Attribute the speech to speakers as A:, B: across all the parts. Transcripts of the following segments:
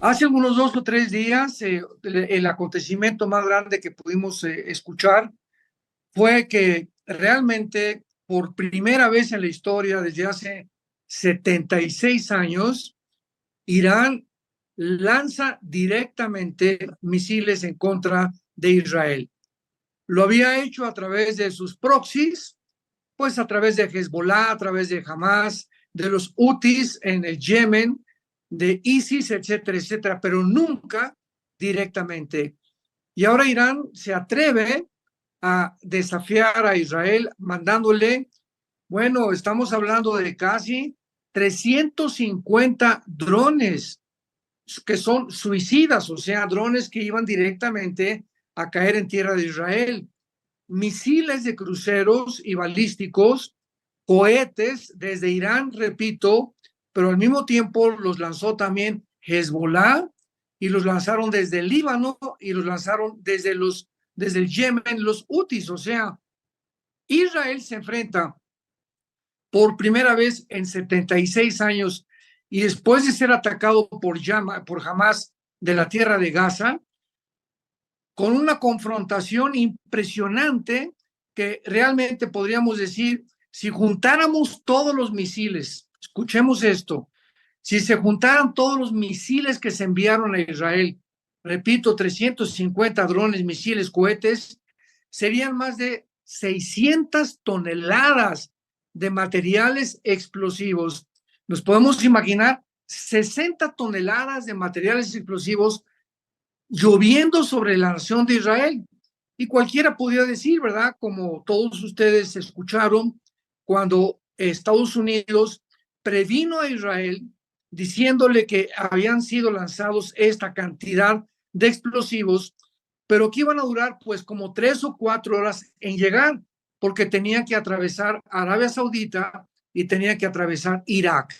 A: Hace algunos 2 o 3 días, el acontecimiento más grande que pudimos escuchar fue que realmente por primera vez en la historia, desde hace 76 años, Irán lanza directamente misiles en contra de Israel. Lo había hecho a través de sus proxies, pues a través de Hezbollah, a través de Hamas, de los Houthis en el Yemen, de ISIS, etcétera, etcétera, pero nunca directamente. Y ahora Irán se atreve a desafiar a Israel mandándole, bueno, estamos hablando de casi 350 drones que son suicidas, o sea, drones que iban directamente a caer en tierra de Israel, misiles de cruceros y balísticos, cohetes desde Irán, repito, pero al mismo tiempo los lanzó también Hezbollah y los lanzaron desde el Líbano y los lanzaron desde el Yemen, los Houthis. O sea, Israel se enfrenta por primera vez en 76 años y después de ser atacado por Hamas de la tierra de Gaza, con una confrontación impresionante que realmente podríamos decir, si juntáramos todos los misiles, escuchemos esto, si se juntaran todos los misiles que se enviaron a Israel, repito, 350 drones, misiles, cohetes, serían más de 600 toneladas de materiales explosivos. Nos podemos imaginar 60 toneladas de materiales explosivos lloviendo sobre la nación de Israel. Y cualquiera podría decir, ¿verdad? Como todos ustedes escucharon, cuando Estados Unidos previno a Israel diciéndole que habían sido lanzados esta cantidad de explosivos, pero que iban a durar pues como 3 o 4 horas en llegar, porque tenían que atravesar Arabia Saudita y tenían que atravesar Irak.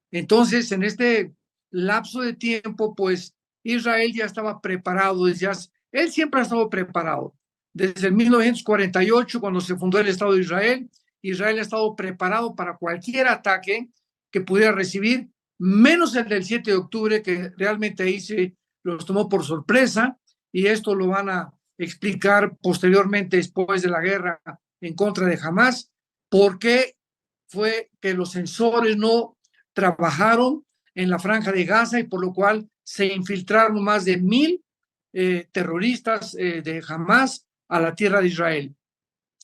A: Entonces, en este lapso de tiempo, pues Israel ya estaba preparado, él siempre ha estado preparado. Desde el 1948, cuando se fundó el Estado de Israel, Israel ha estado preparado para cualquier ataque que pudiera recibir, menos el del 7 de octubre, que realmente ahí se los tomó por sorpresa, y esto lo van a explicar posteriormente, después de la guerra en contra de Hamas, por qué fue que los sensores no trabajaron en la franja de Gaza y por lo cual se infiltraron más de 1,000 terroristas de Hamas a la tierra de Israel.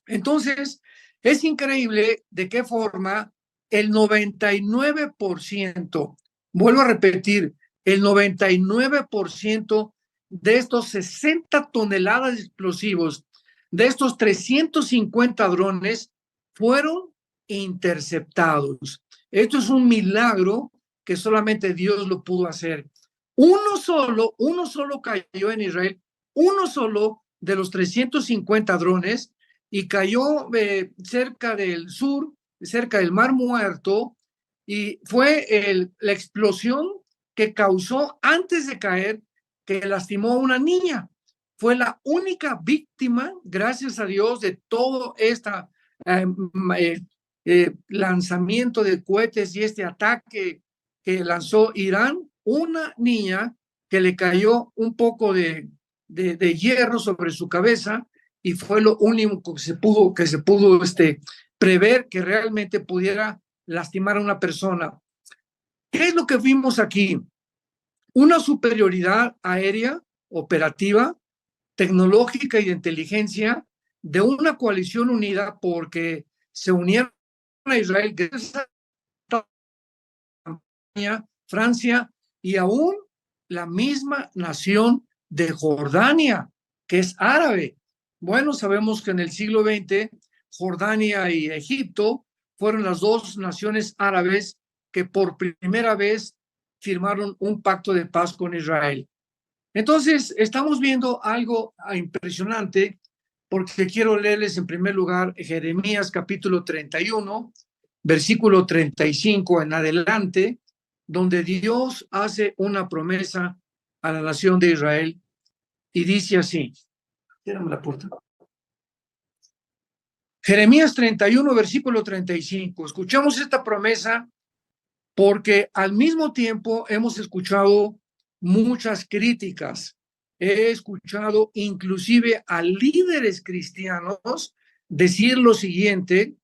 A: Entonces, es increíble de qué forma el 99%, vuelvo a repetir, el 99% de estos 60 toneladas de explosivos, de estos 350 drones, fueron interceptados. Esto es un milagro que solamente Dios lo pudo hacer. Uno solo cayó en Israel, uno solo de los 350 drones, y cayó cerca del sur, cerca del Mar Muerto, y fue la explosión que causó antes de caer, que lastimó a una niña. Fue la única víctima, gracias a Dios, de todo este lanzamiento de cohetes y este ataque que lanzó Irán, una niña que le cayó un poco de hierro sobre su cabeza, y fue lo único que se pudo prever que realmente pudiera lastimar a una persona. ¿Qué es lo que vimos aquí? Una superioridad aérea, operativa, tecnológica y de inteligencia de una coalición unida, porque se unieron a Israel, Francia y aún la misma nación de Jordania, que es árabe. Bueno, sabemos que en el siglo XX Jordania y Egipto fueron las dos naciones árabes que por primera vez firmaron un pacto de paz con Israel. Entonces, estamos viendo algo impresionante, porque quiero leerles en primer lugar Jeremías capítulo 31, versículo 35 en adelante, donde Dios hace una promesa a la nación de Israel y dice así. Cierrame la puerta. Jeremías 31, versículo 35. Escuchamos esta promesa porque al mismo tiempo hemos escuchado muchas críticas. He escuchado inclusive a líderes cristianos decir lo siguiente,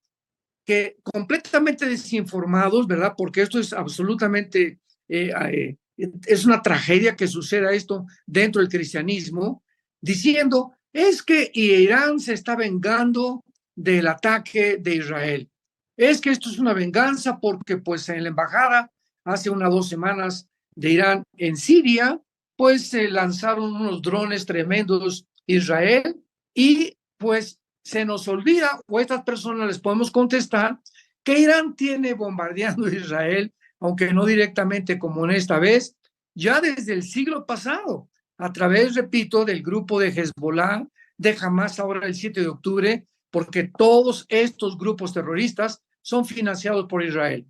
A: que completamente desinformados, ¿verdad? Porque esto es absolutamente, es una tragedia que suceda esto dentro del cristianismo, diciendo, es que Irán se está vengando del ataque de Israel. Es que esto es una venganza porque pues en la embajada hace 2 semanas de Irán en Siria, pues se lanzaron unos drones tremendos Israel y pues se nos olvida, o a estas personas les podemos contestar, que Irán tiene bombardeando Israel, aunque no directamente como en esta vez, ya desde el siglo pasado, a través, repito, del grupo de Hezbollah, de Hamas ahora el 7 de octubre, porque todos estos grupos terroristas son financiados por Israel.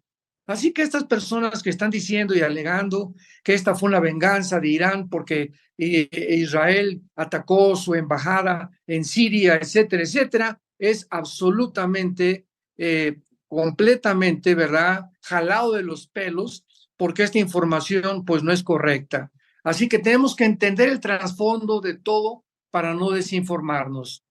A: Así que estas personas que están diciendo y alegando que esta fue una venganza de Irán porque Israel atacó su embajada en Siria, etcétera, etcétera, es absolutamente, completamente, ¿verdad?, jalado de los pelos, porque esta información pues no es correcta. Así que tenemos que entender el trasfondo de todo para no desinformarnos.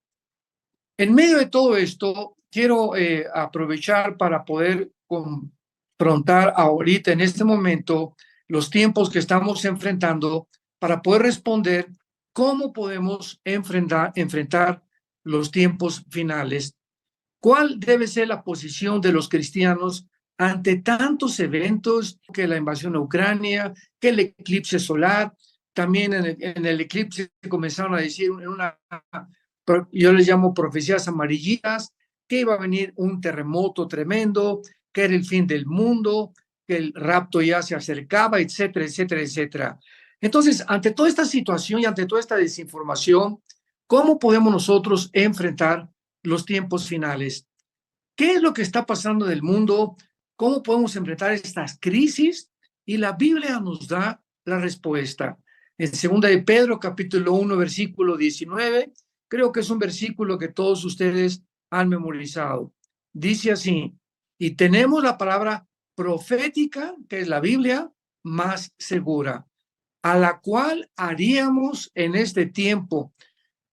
A: En medio de todo esto, quiero aprovechar para poder confrontar ahorita, en este momento, los tiempos que estamos enfrentando para poder responder cómo podemos enfrentar los tiempos finales. ¿Cuál debe ser la posición de los cristianos ante tantos eventos, que la invasión a Ucrania, que el eclipse solar? También en el eclipse comenzaron a decir en una, yo les llamo profecías amarillitas, que iba a venir un terremoto tremendo, que era el fin del mundo, que el rapto ya se acercaba, etcétera, etcétera, etcétera. Entonces, ante toda esta situación y ante toda esta desinformación, ¿cómo podemos nosotros enfrentar los tiempos finales? ¿Qué es lo que está pasando en el mundo? ¿Cómo podemos enfrentar estas crisis? Y la Biblia nos da la respuesta. En 2 de Pedro, capítulo 1, versículo 19, creo que es un versículo que todos ustedes han memorizado. Dice así, y tenemos la palabra profética, que es la Biblia, más segura, a la cual haríamos en este tiempo,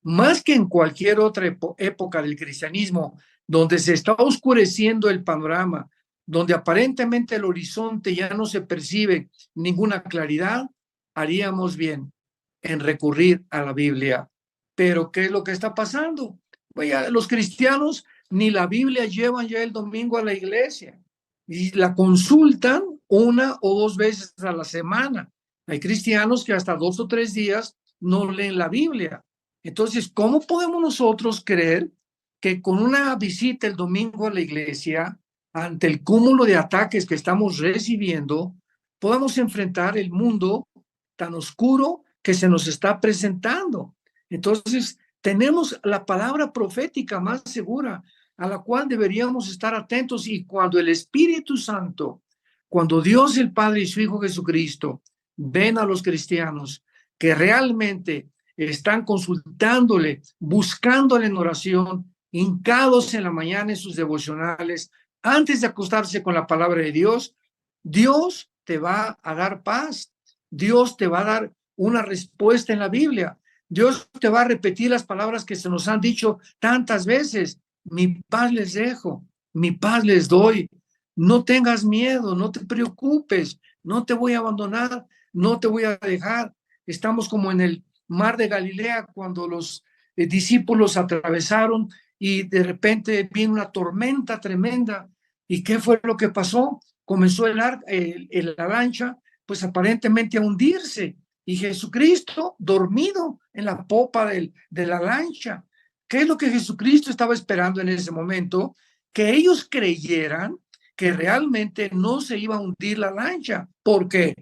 A: más que en cualquier otra época del cristianismo, donde se está oscureciendo el panorama, donde aparentemente el horizonte ya no se percibe ninguna claridad, haríamos bien en recurrir a la Biblia. Pero ¿qué es lo que está pasando? Pues los cristianos ni la Biblia llevan ya el domingo a la iglesia y la consultan 1 o 2 veces a la semana. Hay cristianos que hasta 2 o 3 días no leen la Biblia. Entonces, ¿cómo podemos nosotros creer que con una visita el domingo a la iglesia, ante el cúmulo de ataques que estamos recibiendo, podamos enfrentar el mundo tan oscuro que se nos está presentando? Entonces, tenemos la palabra profética más segura, a la cual deberíamos estar atentos, y cuando el Espíritu Santo, cuando Dios el Padre y su Hijo Jesucristo ven a los cristianos que realmente están consultándole, buscándole en oración, hincados en la mañana en sus devocionales, antes de acostarse con la palabra de Dios, Dios te va a dar paz, Dios te va a dar una respuesta en la Biblia, Dios te va a repetir las palabras que se nos han dicho tantas veces: mi paz les dejo, mi paz les doy, no tengas miedo, no te preocupes, no te voy a abandonar, no te voy a dejar. Estamos como en el mar de Galilea, cuando los discípulos atravesaron y de repente vino una tormenta tremenda. ¿Y qué fue lo que pasó? Comenzó la lancha, pues aparentemente a hundirse, y Jesucristo dormido en la popa de la lancha. ¿Qué es lo que Jesucristo estaba esperando en ese momento? Que ellos creyeran que realmente no se iba a hundir la lancha. ¿Por qué?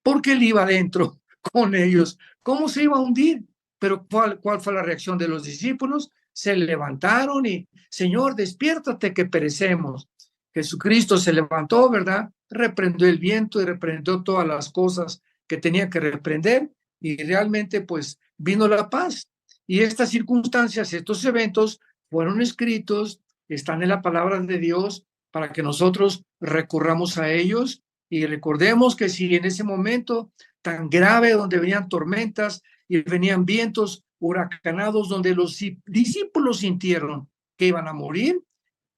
A: Porque él iba adentro con ellos. ¿Cómo se iba a hundir? Pero ¿cuál fue la reacción de los discípulos? Se levantaron y: Señor, despiértate que perecemos. Jesucristo se levantó, ¿verdad? Reprendió el viento y reprendió todas las cosas que tenía que reprender, y realmente pues vino la paz. Y estas circunstancias, estos eventos fueron escritos, están en la palabra de Dios para que nosotros recurramos a ellos, y recordemos que si en ese momento tan grave, donde venían tormentas y venían vientos huracanados, donde los discípulos sintieron que iban a morir,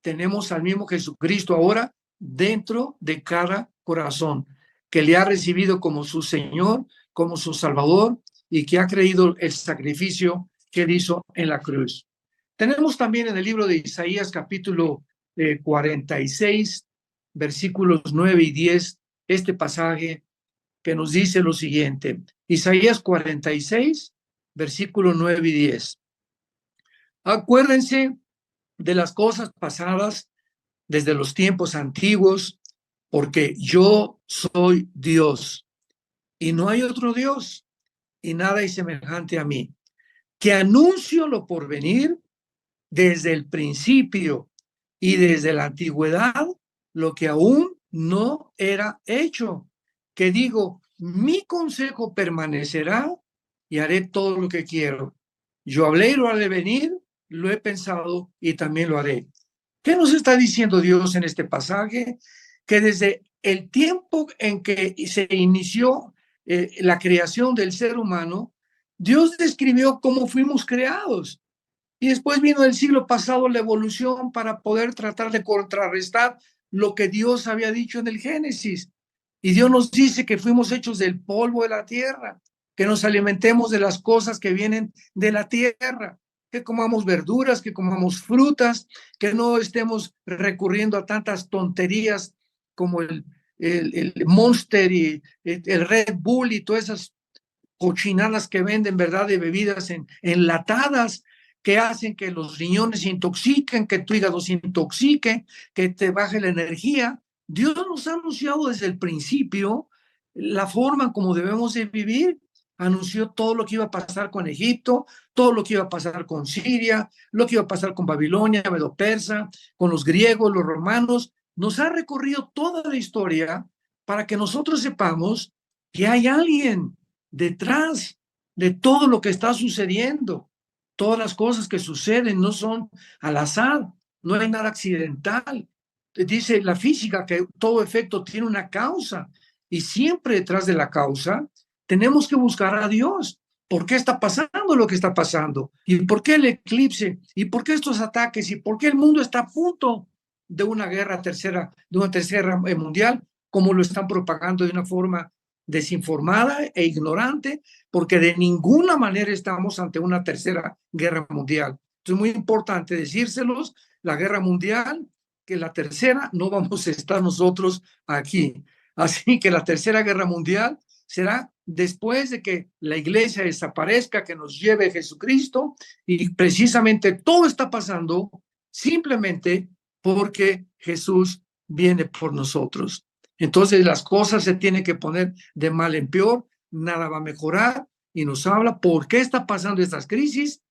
A: tenemos al mismo Jesucristo ahora dentro de cada corazón, que le ha recibido como su Señor, como su Salvador, y que ha creído el sacrificio que él hizo en la cruz. Tenemos también en el libro de Isaías capítulo 46, versículos 9 y 10, este pasaje que nos dice lo siguiente. Isaías 46, versículos 9 y 10. Acuérdense de las cosas pasadas desde los tiempos antiguos, porque yo soy Dios y no hay otro Dios y nada es semejante a mí, que anuncio lo por venir desde el principio y desde la antigüedad lo que aún no era hecho, que digo, mi consejo permanecerá y haré todo lo que quiero. Yo hablé y lo haré venir, lo he pensado y también lo haré. ¿Qué nos está diciendo Dios en este pasaje? Que desde el tiempo en que se inició la creación del ser humano, Dios describió cómo fuimos creados. Y después vino el siglo pasado la evolución para poder tratar de contrarrestar lo que Dios había dicho en el Génesis. Y Dios nos dice que fuimos hechos del polvo de la tierra, que nos alimentemos de las cosas que vienen de la tierra, que comamos verduras, que comamos frutas, que no estemos recurriendo a tantas tonterías como el Monster y el Red Bull y todas esas cochinadas que venden, ¿verdad?, de bebidas enlatadas, que hacen que los riñones se intoxiquen, que tu hígado se intoxique, que te baje la energía. Dios nos ha anunciado desde el principio la forma como debemos de vivir. Anunció todo lo que iba a pasar con Egipto, todo lo que iba a pasar con Siria, lo que iba a pasar con Babilonia, Medo-Persa, con los griegos, los romanos. Nos ha recorrido toda la historia para que nosotros sepamos que hay alguien detrás de todo lo que está sucediendo. Todas las cosas que suceden no son al azar, no hay nada accidental. Dice la física que todo efecto tiene una causa y siempre detrás de la causa tenemos que buscar a Dios. ¿Por qué está pasando lo que está pasando? ¿Y por qué el eclipse? ¿Y por qué estos ataques? ¿Y por qué el mundo está a punto de una guerra tercera, de una tercera mundial, como lo están propagando de una forma desinformada e ignorante, porque de ninguna manera estamos ante una tercera guerra mundial? Es muy importante decírselos, la guerra mundial, que la tercera no vamos a estar nosotros aquí. Así que la tercera guerra mundial será después de que la iglesia desaparezca, que nos lleve Jesucristo, y precisamente todo está pasando simplemente porque Jesús viene por nosotros. Entonces las cosas se tienen que poner de mal en peor, nada va a mejorar, y nos habla por qué está pasando estas crisis,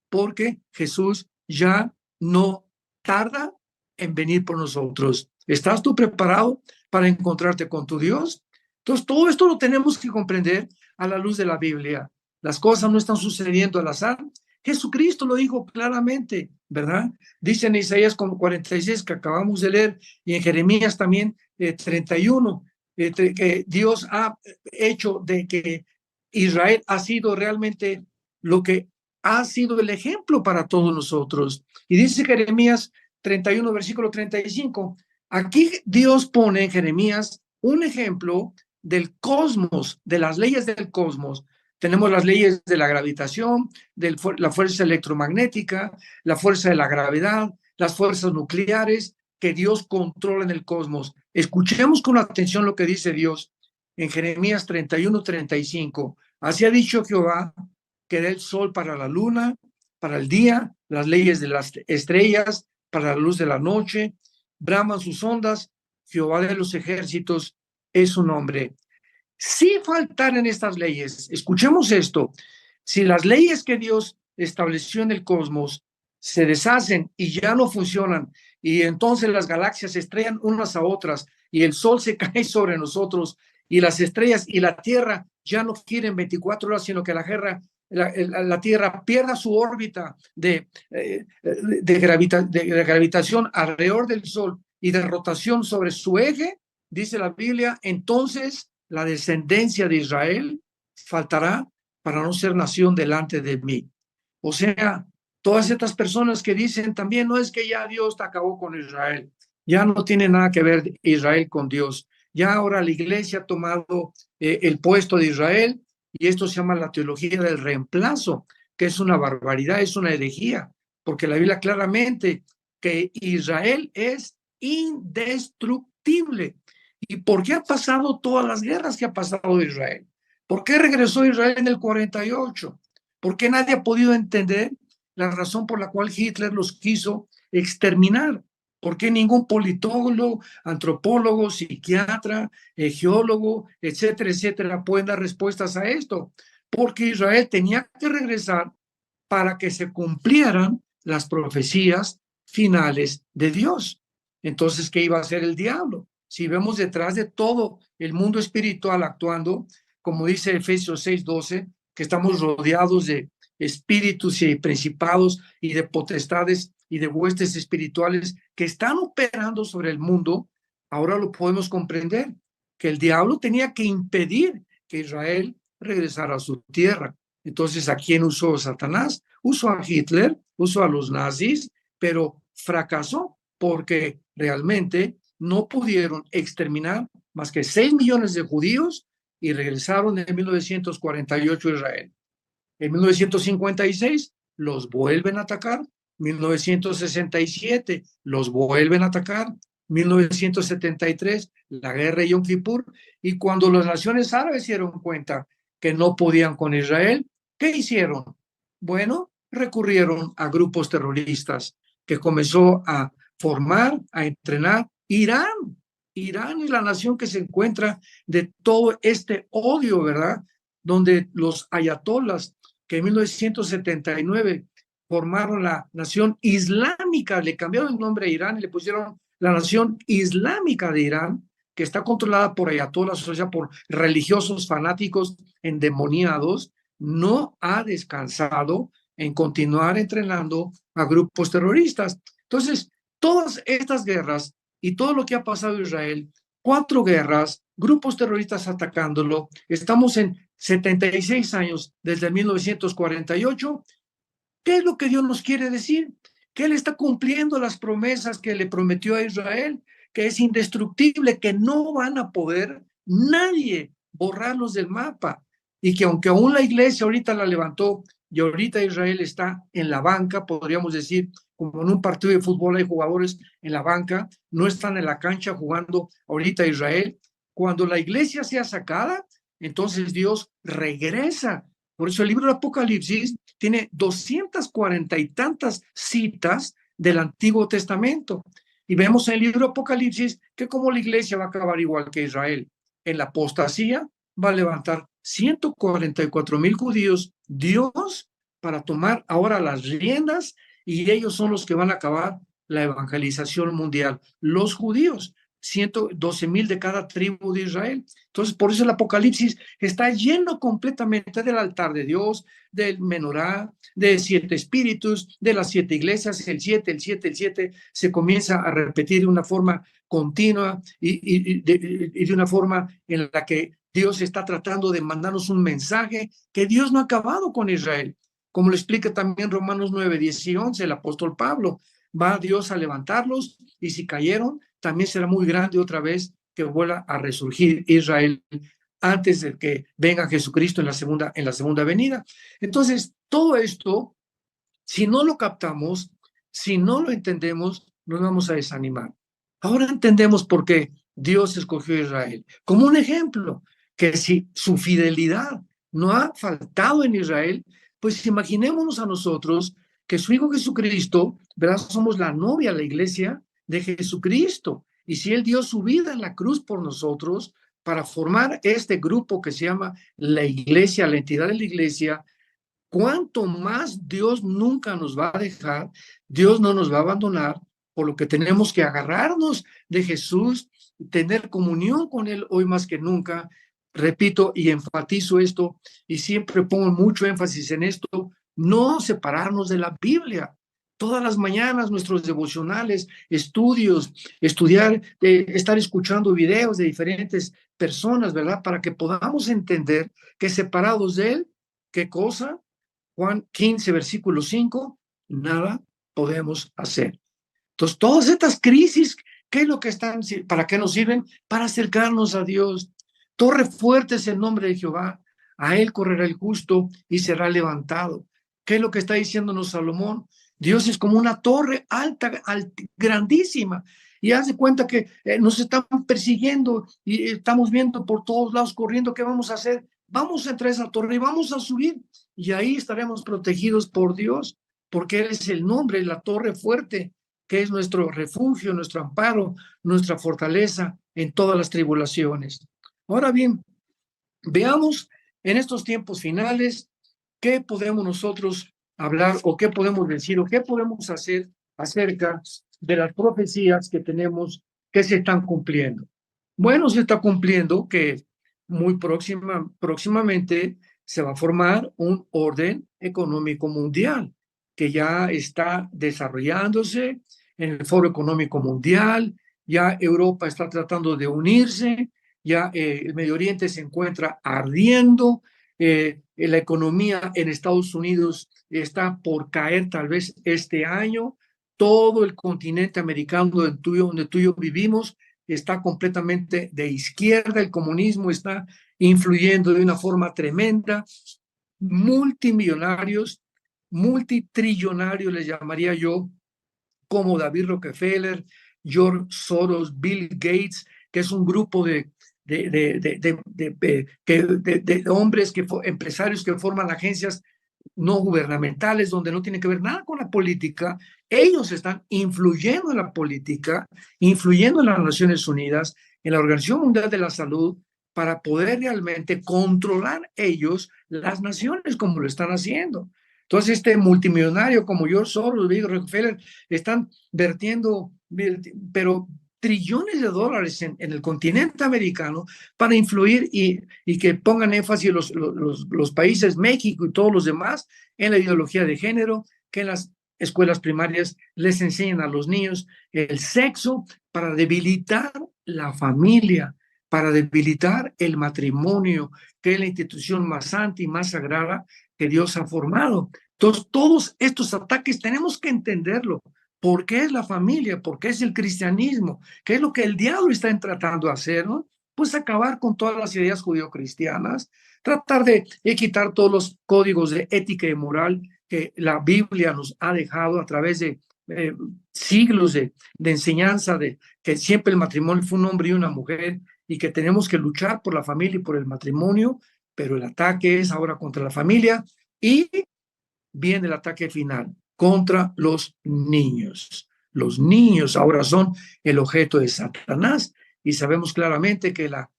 A: porque Jesús ya no tarda en venir por nosotros. ¿Estás tú preparado para encontrarte con tu Dios? Entonces todo esto lo tenemos que comprender a la luz de la Biblia. Las cosas no están sucediendo al azar. Jesucristo lo dijo claramente, ¿verdad? Dice en Isaías 46 que acabamos de leer, y en Jeremías también 31, que Dios ha hecho de que Israel ha sido realmente lo que ha sido el ejemplo para todos nosotros. Y dice Jeremías 31, versículo 35, aquí Dios pone en Jeremías un ejemplo del cosmos, de las leyes del cosmos. Tenemos las leyes de la gravitación, de la fuerza electromagnética, la fuerza de la gravedad, las fuerzas nucleares que Dios controla en el cosmos. Escuchemos con atención lo que dice Dios en Jeremías 31, 35. Así ha dicho Jehová, que da el sol para la luna, para el día, las leyes de las estrellas, para la luz de la noche, braman sus ondas, Jehová de los ejércitos es su nombre. Si faltaran estas leyes, escuchemos esto, si las leyes que Dios estableció en el cosmos se deshacen y ya no funcionan, y entonces las galaxias se estrellan unas a otras, y el sol se cae sobre nosotros, y las estrellas y la Tierra ya no quieren 24 horas, sino que la Tierra pierda su órbita de gravitación alrededor del Sol y de rotación sobre su eje, dice la Biblia, entonces la descendencia de Israel faltará para no ser nación delante de mí. O sea, todas estas personas que dicen también, no es que ya Dios acabó con Israel, ya no tiene nada que ver Israel con Dios, ya ahora la iglesia ha tomado el puesto de Israel, y esto se llama la teología del reemplazo, que es una barbaridad, es una herejía, porque la Biblia claramente que Israel es indestructible. ¿Y por qué ha pasado todas las guerras que ha pasado Israel? ¿Por qué regresó Israel en el 48? ¿Por qué nadie ha podido entender la razón por la cual Hitler los quiso exterminar? ¿Por qué ningún politólogo, antropólogo, psiquiatra, geólogo, etcétera, etcétera, pueden dar respuestas a esto? Porque Israel tenía que regresar para que se cumplieran las profecías finales de Dios. Entonces, ¿qué iba a hacer el diablo? Si vemos detrás de todo el mundo espiritual actuando, como dice Efesios 6:12, que estamos rodeados de espíritus y principados y de potestades y de huestes espirituales que están operando sobre el mundo, ahora lo podemos comprender, que el diablo tenía que impedir que Israel regresara a su tierra. Entonces, ¿a quién usó Satanás? Usó a Hitler, usó a los nazis, pero fracasó porque realmente no pudieron exterminar más que 6 millones de judíos y regresaron en 1948 a Israel. En 1956 los vuelven a atacar, 1967 los vuelven a atacar, 1973 la guerra de Yom Kippur, y cuando las naciones árabes se dieron cuenta que no podían con Israel, ¿qué hicieron? Bueno, recurrieron a grupos terroristas que comenzó a formar, a entrenar Irán. Irán es la nación que se encuentra de todo este odio, ¿verdad? Donde los ayatolas que en 1979 formaron la nación islámica, le cambiaron el nombre a Irán y le pusieron la nación islámica de Irán, que está controlada por ayatolas, o sea, por religiosos fanáticos endemoniados, no ha descansado en continuar entrenando a grupos terroristas. Entonces, todas estas guerras y todo lo que ha pasado en Israel, 4 guerras, grupos terroristas atacándolo, estamos en 76 años desde 1948. ¿Qué es lo que Dios nos quiere decir? Que Él está cumpliendo las promesas que le prometió a Israel, que es indestructible, que no van a poder nadie borrarlos del mapa, y que aunque aún la iglesia ahorita la levantó y ahorita Israel está en la banca, podríamos decir, como en un partido de fútbol hay jugadores en la banca, no están en la cancha jugando ahorita Israel. Cuando la iglesia sea sacada, entonces Dios regresa. Por eso el libro de Apocalipsis tiene 240 y tantas citas del Antiguo Testamento. Y vemos en el libro de Apocalipsis que como la iglesia va a acabar igual que Israel, en la apostasía va a levantar 144,000 judíos, Dios, para tomar ahora las riendas, y ellos son los que van a acabar la evangelización mundial, los judíos. 112,000 de cada tribu de Israel. Entonces, por eso el Apocalipsis está lleno completamente del altar de Dios, del menorá, de 7 espíritus, de las 7 iglesias, el 7, el 7, el 7, se comienza a repetir de una forma continua y de una forma en la que Dios está tratando de mandarnos un mensaje que Dios no ha acabado con Israel. Como lo explica también Romanos 9, 10 y 11, el apóstol Pablo. Va Dios a levantarlos, y si cayeron, también será muy grande otra vez que vuelva a resurgir Israel antes de que venga Jesucristo en la segunda venida. Entonces, todo esto, si no lo captamos, si no lo entendemos, nos vamos a desanimar. Ahora entendemos por qué Dios escogió a Israel. Como un ejemplo, que si su fidelidad no ha faltado en Israel, pues imaginémonos a nosotros que su Hijo Jesucristo, ¿verdad? Somos la novia, la iglesia de Jesucristo. Y si Él dio su vida en la cruz por nosotros para formar este grupo que se llama la iglesia, la entidad de la iglesia, cuánto más Dios nunca nos va a dejar, Dios no nos va a abandonar, por lo que tenemos que agarrarnos de Jesús, tener comunión con Él hoy más que nunca. Repito y enfatizo esto, y siempre pongo mucho énfasis en esto: no separarnos de la Biblia. Todas las mañanas nuestros devocionales, estudios, estudiar, estar escuchando videos de diferentes personas, ¿verdad? Para que podamos entender que separados de Él, ¿qué cosa? Juan 15, versículo 5, nada podemos hacer. Entonces, todas estas crisis, ¿qué es lo que están? ¿Para qué nos sirven? Para acercarnos a Dios. Torre fuerte es el nombre de Jehová. A él correrá el justo y será levantado. ¿Qué es lo que está diciéndonos Salomón? Dios es como una torre alta, grandísima. Y haz de cuenta que nos están persiguiendo y estamos viendo por todos lados corriendo. ¿Qué vamos a hacer? Vamos a entrar a esa torre y vamos a subir. Y ahí estaremos protegidos por Dios, porque Él es el nombre, la torre fuerte, que es nuestro refugio, nuestro amparo, nuestra fortaleza en todas las tribulaciones. Ahora bien, veamos en estos tiempos finales qué podemos nosotros hablar o qué podemos decir o qué podemos hacer acerca de las profecías que tenemos que se están cumpliendo. Bueno, se está cumpliendo que muy próximamente se va a formar un orden económico mundial que ya está desarrollándose en el Foro Económico Mundial. Ya Europa está tratando de unirse, ya el Medio Oriente se encuentra ardiendo, la economía en Estados Unidos está por caer tal vez este año, todo el continente americano donde tú y yo vivimos está completamente de izquierda, el comunismo está influyendo de una forma tremenda, multimillonarios, multitrillonarios les llamaría yo, como David Rockefeller, George Soros, Bill Gates, que es un grupo de hombres, empresarios que forman agencias no gubernamentales donde no tienen que ver nada con la política. Ellos están influyendo en la política, influyendo en las Naciones Unidas, en la Organización Mundial de la Salud, para poder realmente controlar ellos las naciones como lo están haciendo. Entonces, este multimillonario como George Soros, Bill Rockefeller, están vertiendo, pero trillones de dólares en el continente americano para influir y que pongan énfasis los países, México y todos los demás, en la ideología de género, que en las escuelas primarias les enseñan a los niños el sexo para debilitar la familia, para debilitar el matrimonio, que es la institución más santa y más sagrada que Dios ha formado. Entonces, todos estos ataques tenemos que entenderlo. ¿Por qué es la familia? ¿Por qué es el cristianismo? ¿Qué es lo que el diablo está tratando de hacer? ¿No? Pues acabar con todas las ideas judio-cristianas, tratar de quitar todos los códigos de ética y moral que la Biblia nos ha dejado a través de siglos de enseñanza, de que siempre el matrimonio fue un hombre y una mujer y que tenemos que luchar por la familia y por el matrimonio, pero el ataque es ahora contra la familia y viene el ataque final contra los niños. Los niños ahora son el objeto de Satanás y sabemos claramente que la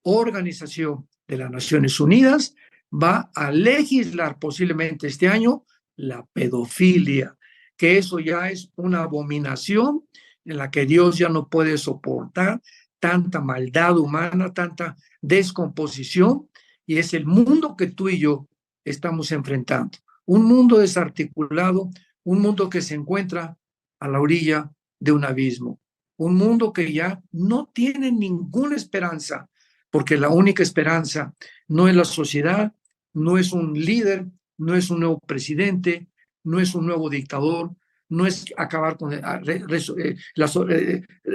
A: Organización de las Naciones Unidas va a legislar posiblemente este año la pedofilia, que eso ya es una abominación en la que Dios ya no puede soportar tanta maldad humana, tanta descomposición, y es el mundo que tú y yo estamos enfrentando. Un mundo desarticulado, un mundo que se encuentra a la orilla de un abismo, un mundo que ya no tiene ninguna esperanza, porque la única esperanza no es la sociedad, no es un líder, no es un nuevo presidente, no es un nuevo dictador, no es acabar con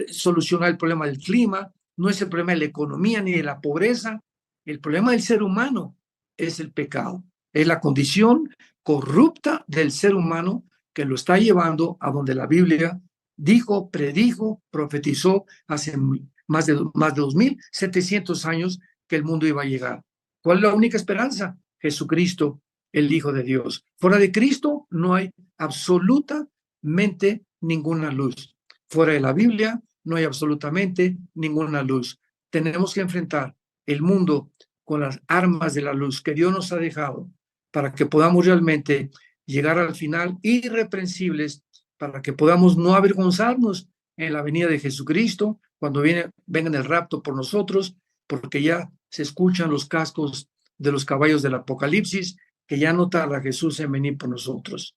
A: solucionar el problema del clima, no es el problema de la economía ni de la pobreza. El problema del ser humano es el pecado, es la condición corrupta del ser humano que lo está llevando a donde la Biblia dijo, predijo, profetizó hace más de 2.700 años que el mundo iba a llegar. ¿Cuál es la única esperanza? Jesucristo, el Hijo de Dios. Fuera de Cristo no hay absolutamente ninguna luz. Fuera de la Biblia no hay absolutamente ninguna luz. Tenemos que enfrentar el mundo con las armas de la luz que Dios nos ha dejado para que podamos realmente llegar al final irreprensibles, para que podamos no avergonzarnos en la venida de Jesucristo cuando venga el rapto por nosotros, porque ya se escuchan los cascos de los caballos del Apocalipsis, que ya no tarda Jesús en venir por nosotros.